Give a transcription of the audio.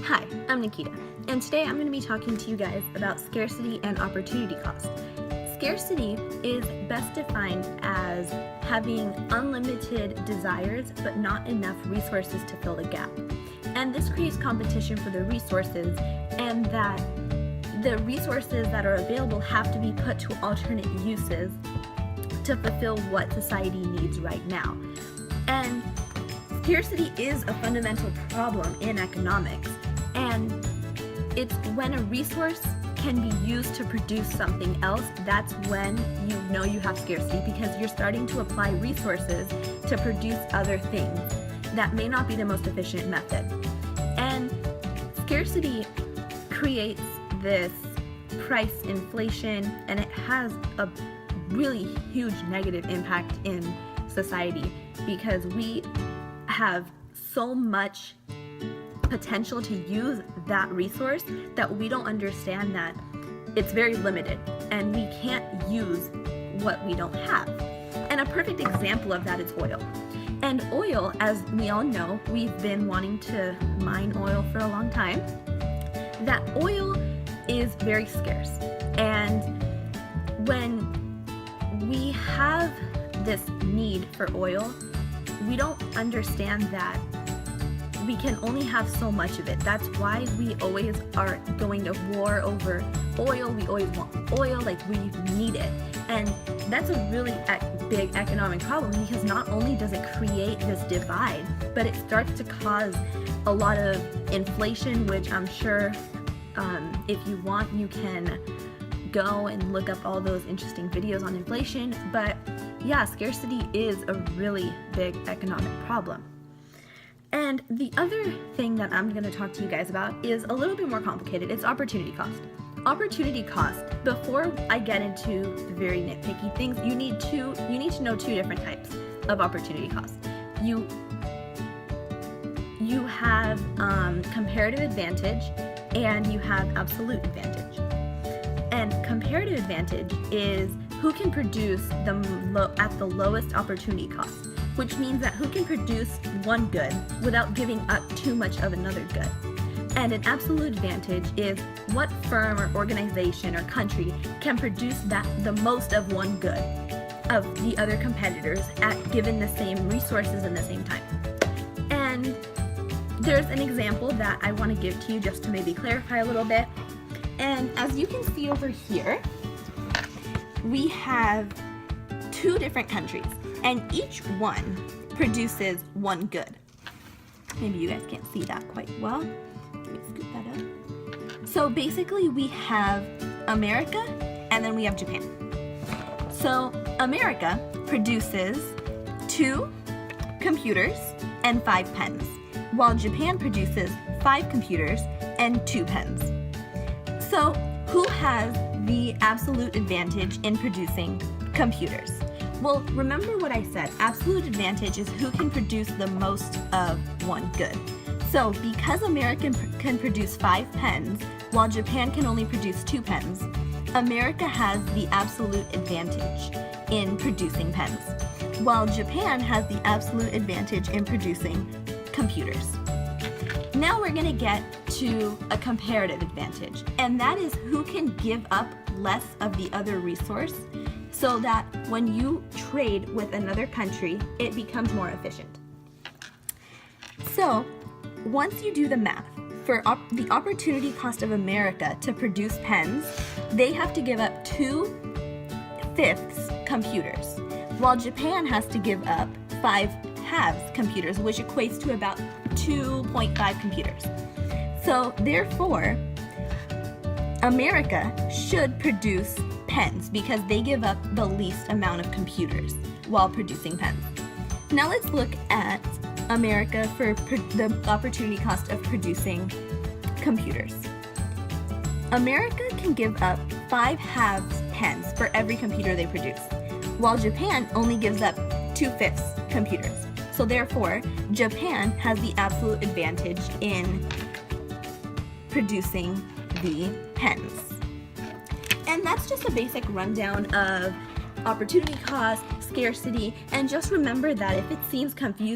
Hi, I'm Nikita, and today I'm going to be talking to you guys about scarcity and opportunity cost. Scarcity is best defined as having unlimited desires but not enough resources to fill the gap. And this creates competition for the resources, and that the resources that are available have to be put to alternate uses to fulfill what society needs right now. And scarcity is a fundamental problem in economics, and it's when a resource can be used to produce something else, that's when you know you have scarcity, because you're starting to apply resources to produce other things that may not be the most efficient method. And scarcity creates this price inflation, and it has a really huge negative impact in society because we have so much potential to use that resource that we don't understand that it's very limited and we can't use what we don't have. And a perfect example of that is oil. And oil, as we all know, we've been wanting to mine oil for a long time. That oil is very scarce. And when we have this need for oil, we don't understand that we can only have so much of it. That's why we always are going to war over oil. We always want oil, like we need it. And that's a really big economic problem, because not only does it create this divide, but it starts to cause a lot of inflation, which I'm sure if you want, you can go and look up all those interesting videos on inflation. But yeah, scarcity is a really big economic problem. And the other thing that I'm going to talk to you guys about is a little bit more complicated. It's opportunity cost. Opportunity cost, before I get into the very nitpicky things, you need to know two different types of opportunity cost. You have comparative advantage and you have absolute advantage. And comparative advantage is who can produce at the lowest opportunity cost, which means that who can produce one good without giving up too much of another good. And an absolute advantage is what firm or organization or country can produce the most of one good of the other competitors given the same resources in the same time. And there's an example that I want to give to you just to maybe clarify a little bit. And as you can see over here, we have two different countries, and each one produces one good. Maybe you guys can't see that quite well. Let me scoop that up. So basically we have America and then we have Japan. So America produces 2 computers and 5 pens, while Japan produces 5 computers and 2 pens. So who has the absolute advantage in producing computers? Well, remember what I said. Absolute advantage is who can produce the most of one good. So because America can produce 5 pens, while Japan can only produce 2 pens, America has the absolute advantage in producing pens, while Japan has the absolute advantage in producing computers. Now we're going to get to a comparative advantage, and that is who can give up less of the other resource so that when you trade with another country, it becomes more efficient. So once you do the math, for the opportunity cost of America to produce pens, they have to give up 2/5 computers, while Japan has to give up 5/2 computers, which equates to about 2.5 computers. So therefore, America should produce pens because they give up the least amount of computers while producing pens. Now let's look at America for the opportunity cost of producing computers. America can give up 5/2 pens for every computer they produce, while Japan only gives up 2/5 computers. So therefore, Japan has the absolute advantage in producing the pens. And that's just a basic rundown of opportunity cost, scarcity, and just remember that if it seems confusing,